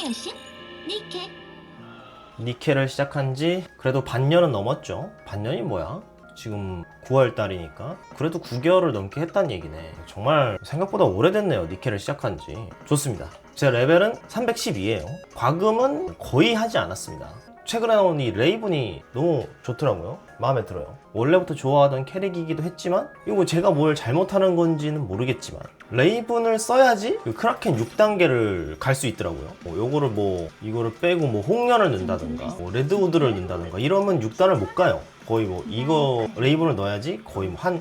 여신 니케. 니케를 시작한 지 그래도 반년은 넘었죠. 반년이 뭐야? 지금 9월 달이니까 그래도 9개월을 넘게 했다는 얘기네. 정말 생각보다 오래됐네요, 니케를 시작한 지. 좋습니다. 제 레벨은 312예요 과금은 거의 하지 않았습니다. 최근에 나온 이 레이븐이 너무 좋더라고요. 마음에 들어요. 원래부터 좋아하던 캐릭이기도 했지만 이거 제가 뭘 잘못하는 건지는 모르겠지만 레이븐을 써야지 그 크라켄 6단계를 갈 수 있더라고요. 이거를 빼고 홍련을 넣는다든가 레드우드를 넣는다든가 이러면 6단을 못 가요. 거의 이거 레이븐을 넣어야지 거의 한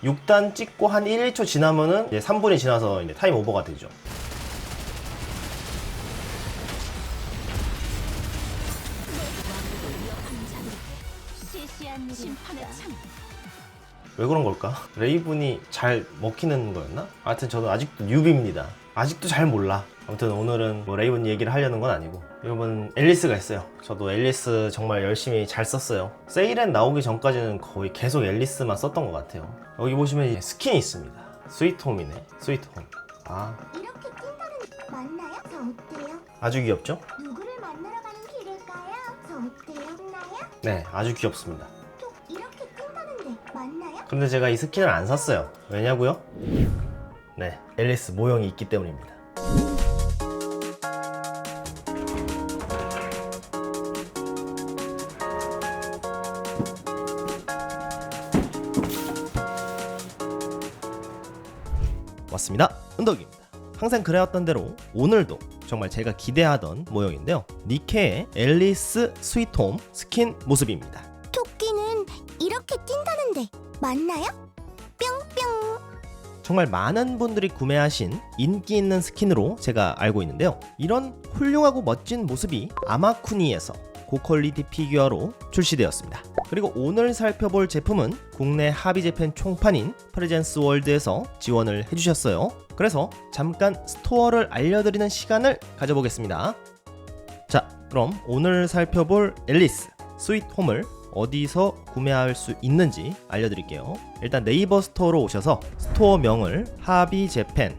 6단 찍고 한 1, 2초 지나면은 이제 3분이 지나서 이제 타임 오버가 되죠. 왜 그런 걸까? 레이븐이 잘 먹히는 거였나? 하여튼 저도 아직도 뉴비입니다. 아직도 잘 몰라. 아무튼 오늘은 레이븐 얘기를 하려는 건 아니고 여러분 앨리스가 있어요. 저도 앨리스 정말 열심히 잘 썼어요. 세일엔 나오기 전까지는 거의 계속 앨리스만 썼던 것 같아요. 여기 보시면 스킨이 있습니다. 스위트홈이네. 스위트홈. 이렇게 찐따는 맞나요? 저 어때요? 아주 귀엽죠? 누구를 만나러 가는 길일까요? 저 어때요? 맞나요? 네, 아주 귀엽습니다. 또 이렇게 찐따는데 맞나요? 그런데 제가 이 스킨을 안 샀어요. 왜냐고요? 네, 앨리스 모형이 있기 때문입니다. 왔습니다. 은덕입니다. 항상 그래왔던 대로 오늘도 정말 제가 기대하던 모형인데요. 니케의 앨리스 스위트홈 스킨 모습입니다. 토끼는 이렇게 찐따는데 맞나요? 뿅뿅. 정말 많은 분들이 구매하신 인기 있는 스킨으로 제가 알고 있는데요. 이런 훌륭하고 멋진 모습이 아마쿠니에서 고퀄리티 피규어로 출시되었습니다. 그리고 오늘 살펴볼 제품은 국내 합의 재팬 총판인 프레젠스 월드에서 지원을 해주셨어요. 그래서 잠깐 스토어를 알려드리는 시간을 가져보겠습니다. 자, 그럼 오늘 살펴볼 앨리스 스윗홈을 어디서 구매할 수 있는지 알려드릴게요. 일단 네이버 스토어로 오셔서 스토어명을 합의 재팬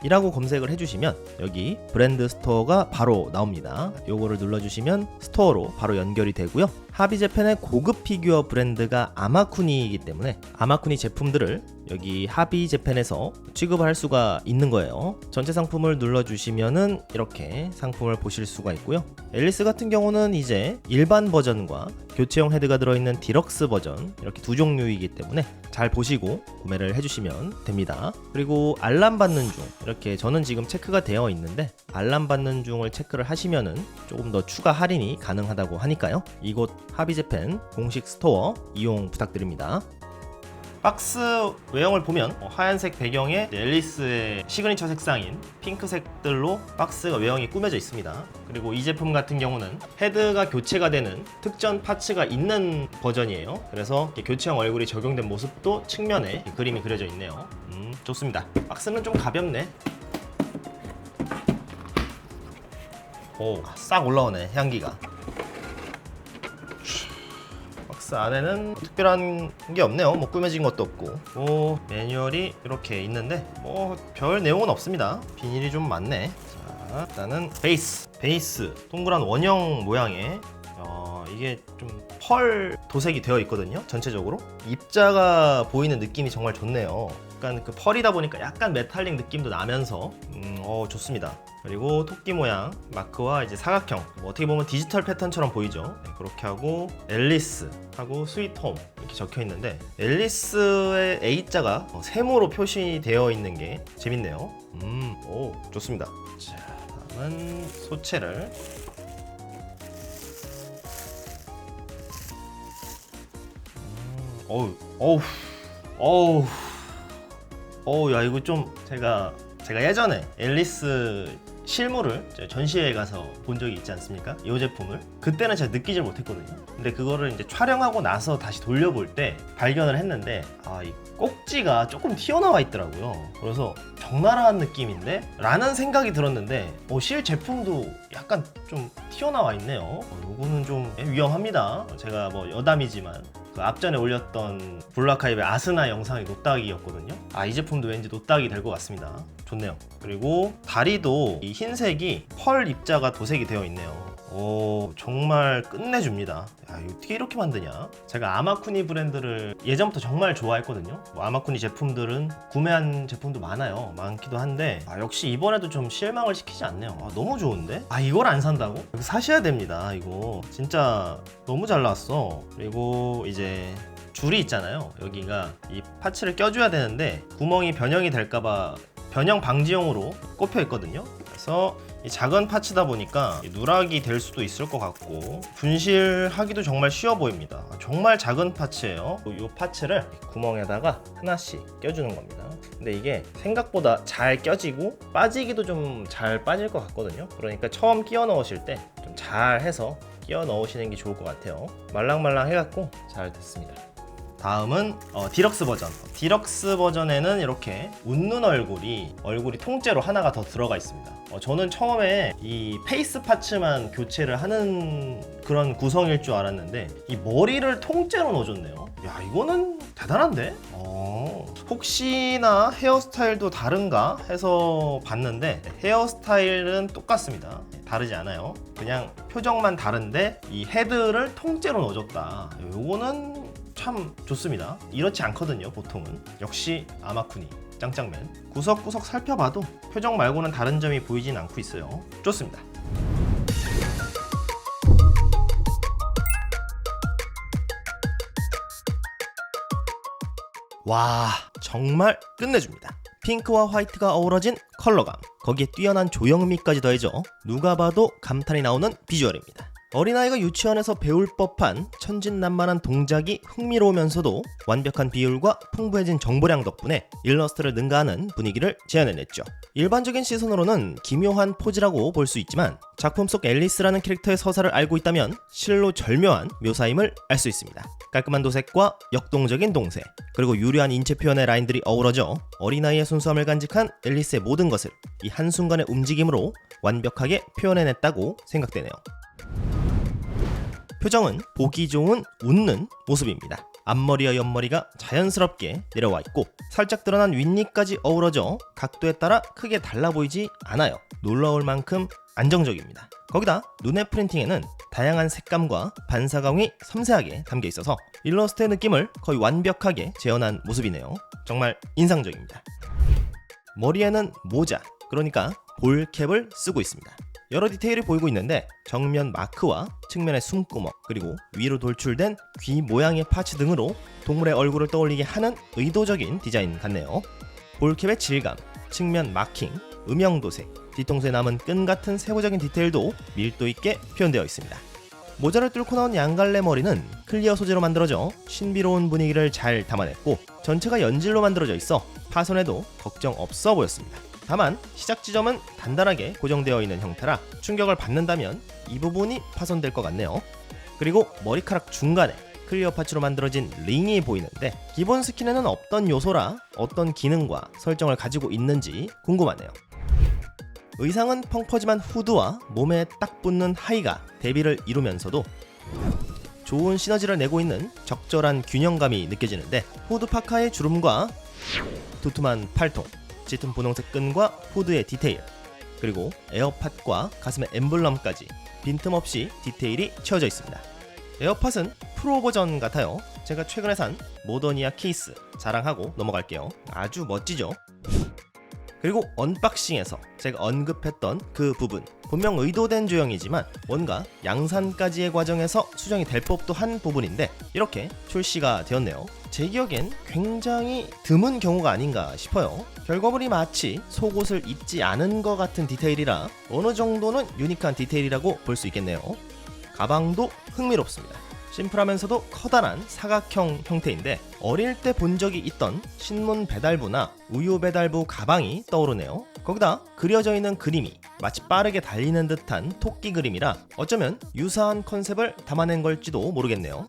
이라고 검색을 해주시면 여기 브랜드 스토어가 바로 나옵니다. 요거를 눌러주시면 스토어로 바로 연결이 되고요. 하비재팬의 고급 피규어 브랜드가 아마쿠니이기 때문에 아마쿠니 제품들을 여기 하비재팬에서 취급할 수가 있는 거예요. 전체 상품을 눌러주시면은 이렇게 상품을 보실 수가 있고요. 앨리스 같은 경우는 이제 일반 버전과 교체형 헤드가 들어있는 디럭스 버전 이렇게 두 종류이기 때문에 잘 보시고 구매를 해주시면 됩니다. 그리고 알람 받는 중 이렇게 저는 지금 체크가 되어 있는데 알람 받는 중을 체크를 하시면은 조금 더 추가 할인이 가능하다고 하니까요. 이곳 하비재팬 공식 스토어 이용 부탁드립니다. 박스 외형을 보면 하얀색 배경에 앨리스의 시그니처 색상인 핑크색들로 박스가 외형이 꾸며져 있습니다. 그리고 이 제품 같은 경우는 헤드가 교체가 되는 특전 파츠가 있는 버전이에요. 그래서 교체형 얼굴이 적용된 모습도 측면에 그림이 그려져 있네요. 좋습니다. 박스는 좀 가볍네. 오, 싹 올라오네, 향기가. 박스 안에는 특별한 게 없네요. 꾸며진 것도 없고 매뉴얼이 이렇게 있는데 별 내용은 없습니다. 비닐이 좀 많네. 자, 일단은 베이스 동그란 원형 모양의 이게 좀 펄 도색이 되어 있거든요. 전체적으로 입자가 보이는 느낌이 정말 좋네요. 약간 그 펄이다 보니까 약간 메탈릭 느낌도 나면서 좋습니다. 그리고 토끼 모양 마크와 이제 사각형 어떻게 보면 디지털 패턴처럼 보이죠. 네, 그렇게 하고 앨리스 하고 스윗홈 이렇게 적혀 있는데 앨리스의 A자가 세모로 표시되어 있는 게 재밌네요. 오, 좋습니다. 자, 다음은 소체를 야, 이거 좀 제가 예전에 앨리스 실물을 전시회에 가서 본 적이 있지 않습니까? 이 제품을 그때는 제가 느끼질 못했거든요. 근데 그거를 이제 촬영하고 나서 다시 돌려볼 때 발견을 했는데 이 꼭지가 조금 튀어나와 있더라고요. 그래서 적나라한 느낌인데? 라는 생각이 들었는데 실 제품도 약간 좀 튀어나와 있네요. 요거는 좀 위험합니다. 제가 여담이지만 그 앞전에 올렸던 블루아카이브의 아스나 영상이 노딱이었거든요. 이 제품도 왠지 노딱이 될 것 같습니다. 좋네요. 그리고 다리도 이 흰색이 펄 입자가 도색이 되어 있네요. 오, 정말 끝내줍니다. 야, 어떻게 이렇게 만드냐? 제가 아마쿠니 브랜드를 예전부터 정말 좋아했거든요. 아마쿠니 제품들은 구매한 제품도 많기도 한데 역시 이번에도 좀 실망을 시키지 않네요. 너무 좋은데? 이걸 안 산다고? 이거 사셔야 됩니다. 이거 진짜 너무 잘 나왔어. 그리고 이제 줄이 있잖아요. 여기가 이 파츠를 껴줘야 되는데 구멍이 변형이 될까봐 변형 방지용으로 꼽혀 있거든요. 그래서 이 작은 파츠다 보니까 누락이 될 수도 있을 것 같고 분실하기도 정말 쉬워 보입니다. 정말 작은 파츠예요. 이 파츠를 구멍에다가 하나씩 껴주는 겁니다. 근데 이게 생각보다 잘 껴지고 빠지기도 좀 잘 빠질 것 같거든요. 그러니까 처음 끼워 넣으실 때 좀 잘 해서 끼워 넣으시는 게 좋을 것 같아요. 말랑말랑 해갖고 잘 됐습니다. 다음은 디럭스 버전. 디럭스 버전에는 이렇게 웃는 얼굴이 통째로 하나가 더 들어가 있습니다. 저는 처음에 이 페이스 파츠만 교체를 하는 그런 구성일 줄 알았는데 이 머리를 통째로 넣어줬네요. 야, 이거는 대단한데? 혹시나 헤어스타일도 다른가 해서 봤는데 헤어스타일은 똑같습니다. 다르지 않아요. 그냥 표정만 다른데 이 헤드를 통째로 넣어줬다. 요거는 참 좋습니다. 이렇지 않거든요, 보통은. 역시 아마쿠니 짱짱맨. 구석구석 살펴봐도 표정 말고는 다른 점이 보이진 않고 있어요. 좋습니다. 와, 정말 끝내줍니다. 핑크와 화이트가 어우러진 컬러감, 거기에 뛰어난 조형미까지 더해져 누가 봐도 감탄이 나오는 비주얼입니다. 어린아이가 유치원에서 배울 법한 천진난만한 동작이 흥미로우면서도 완벽한 비율과 풍부해진 정보량 덕분에 일러스트를 능가하는 분위기를 재현해냈죠. 일반적인 시선으로는 기묘한 포즈라고 볼 수 있지만 작품 속 앨리스라는 캐릭터의 서사를 알고 있다면 실로 절묘한 묘사임을 알 수 있습니다. 깔끔한 도색과 역동적인 동세, 그리고 유려한 인체 표현의 라인들이 어우러져 어린아이의 순수함을 간직한 앨리스의 모든 것을 이 한순간의 움직임으로 완벽하게 표현해냈다고 생각되네요. 표정은 보기 좋은 웃는 모습입니다. 앞머리와 옆머리가 자연스럽게 내려와 있고 살짝 드러난 윗니까지 어우러져 각도에 따라 크게 달라 보이지 않아요. 놀라울 만큼 안정적입니다. 거기다 눈의 프린팅에는 다양한 색감과 반사광이 섬세하게 담겨 있어서 일러스트의 느낌을 거의 완벽하게 재현한 모습이네요. 정말 인상적입니다. 머리에는 모자, 그러니까 볼캡을 쓰고 있습니다. 여러 디테일이 보이고 있는데 정면 마크와 측면의 숨구멍, 그리고 위로 돌출된 귀 모양의 파츠 등으로 동물의 얼굴을 떠올리게 하는 의도적인 디자인 같네요. 볼캡의 질감, 측면 마킹, 음영 도색, 뒤통수에 남은 끈 같은 세부적인 디테일도 밀도 있게 표현되어 있습니다. 모자를 뚫고 나온 양갈래 머리는 클리어 소재로 만들어져 신비로운 분위기를 잘 담아냈고 전체가 연질로 만들어져 있어 파손에도 걱정 없어 보였습니다. 다만 시작 지점은 단단하게 고정되어 있는 형태라 충격을 받는다면 이 부분이 파손될 것 같네요. 그리고 머리카락 중간에 클리어 파츠로 만들어진 링이 보이는데 기본 스킨에는 없던 요소라 어떤 기능과 설정을 가지고 있는지 궁금하네요. 의상은 펑퍼짐한 후드와 몸에 딱 붙는 하의가 대비를 이루면서도 좋은 시너지를 내고 있는 적절한 균형감이 느껴지는데 후드 파카의 주름과 두툼한 팔통, 짙은 분홍색 끈과 후드의 디테일, 그리고 에어팟과 가슴의 엠블럼까지 빈틈없이 디테일이 채워져 있습니다. 에어팟은 프로 버전 같아요. 제가 최근에 산 모더니아 케이스 자랑하고 넘어갈게요. 아주 멋지죠? 그리고 언박싱에서 제가 언급했던 그 부분, 분명 의도된 조형이지만 뭔가 양산까지의 과정에서 수정이 될 법도 한 부분인데 이렇게 출시가 되었네요. 제 기억엔 굉장히 드문 경우가 아닌가 싶어요. 결과물이 마치 속옷을 입지 않은 것 같은 디테일이라 어느 정도는 유니크한 디테일이라고 볼 수 있겠네요. 가방도 흥미롭습니다. 심플하면서도 커다란 사각형 형태인데 어릴 때 본 적이 있던 신문 배달부나 우유 배달부 가방이 떠오르네요. 거기다 그려져 있는 그림이 마치 빠르게 달리는 듯한 토끼 그림이라 어쩌면 유사한 컨셉을 담아낸 걸지도 모르겠네요.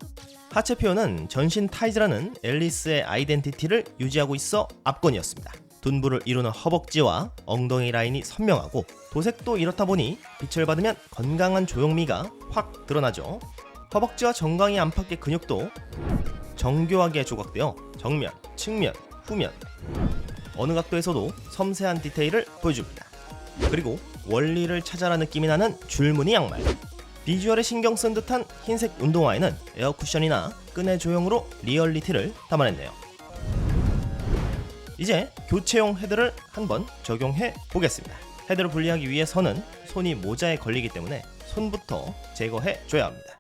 하체 표현은 전신 타이즈라는 앨리스의 아이덴티티를 유지하고 있어 압권이었습니다. 둔부를 이루는 허벅지와 엉덩이 라인이 선명하고 도색도 이렇다 보니 빛을 받으면 건강한 조형미가 확 드러나죠. 허벅지와 정강이 안팎의 근육도 정교하게 조각되어 정면, 측면, 후면 어느 각도에서도 섬세한 디테일을 보여줍니다. 그리고 원리를 찾아라 느낌이 나는 줄무늬 양말, 비주얼에 신경 쓴 듯한 흰색 운동화에는 에어 쿠션이나 끈의 조형으로 리얼리티를 담아냈네요. 이제 교체용 헤드를 한번 적용해 보겠습니다. 헤드를 분리하기 위해서는 손이 모자에 걸리기 때문에 손부터 제거해 줘야 합니다.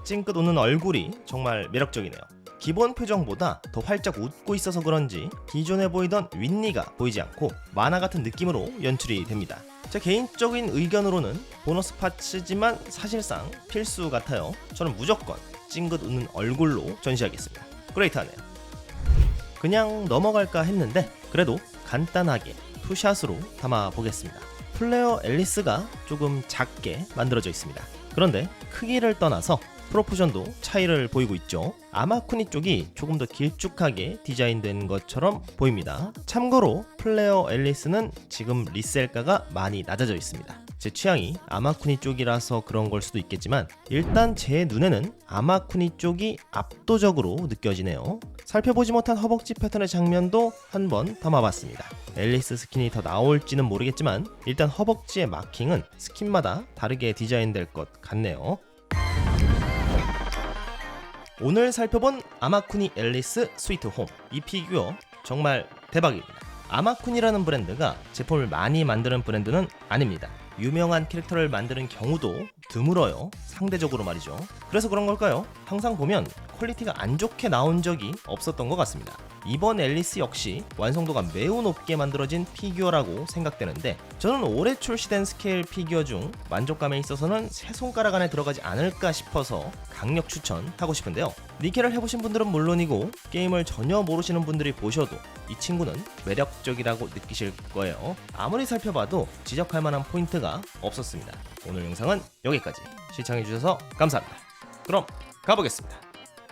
찡긋 웃는 얼굴이 정말 매력적이네요. 기본 표정보다 더 활짝 웃고 있어서 그런지 기존에 보이던 윗니가 보이지 않고 만화 같은 느낌으로 연출이 됩니다. 제 개인적인 의견으로는 보너스 파츠지만 사실상 필수 같아요. 저는 무조건 찡긋 웃는 얼굴로 전시하겠습니다. 그레이트하네요. 그냥 넘어갈까 했는데 그래도 간단하게 투샷으로 담아 보겠습니다. 플레어 앨리스가 조금 작게 만들어져 있습니다. 그런데 크기를 떠나서 프로포션도 차이를 보이고 있죠. 아마쿠니 쪽이 조금 더 길쭉하게 디자인된 것처럼 보입니다. 참고로 플레어 앨리스는 지금 리셀가가 많이 낮아져 있습니다. 제 취향이 아마쿠니 쪽이라서 그런 걸 수도 있겠지만 일단 제 눈에는 아마쿠니 쪽이 압도적으로 느껴지네요. 살펴보지 못한 허벅지 패턴의 장면도 한번 담아봤습니다. 앨리스 스킨이 더 나올지는 모르겠지만 일단 허벅지의 마킹은 스킨마다 다르게 디자인될 것 같네요. 오늘 살펴본 아마쿠니 앨리스 스위트 홈, 이 피규어 정말 대박입니다. 아마쿠니라는 브랜드가 제품을 많이 만드는 브랜드는 아닙니다. 유명한 캐릭터를 만드는 경우도 드물어요. 상대적으로 말이죠. 그래서 그런 걸까요? 항상 보면 퀄리티가 안 좋게 나온 적이 없었던 것 같습니다. 이번 앨리스 역시 완성도가 매우 높게 만들어진 피규어라고 생각되는데 저는 올해 출시된 스케일 피규어 중 만족감에 있어서는 세 손가락 안에 들어가지 않을까 싶어서 강력 추천하고 싶은데요. 니켈을 해보신 분들은 물론이고 게임을 전혀 모르시는 분들이 보셔도 이 친구는 매력적이라고 느끼실 거예요. 아무리 살펴봐도 지적할 만한 포인트가 없었습니다. 오늘 영상은 여기까지. 시청해주셔서 감사합니다. 그럼 가보겠습니다.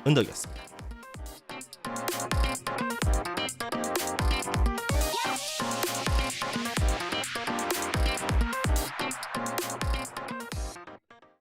은덕이었습니다.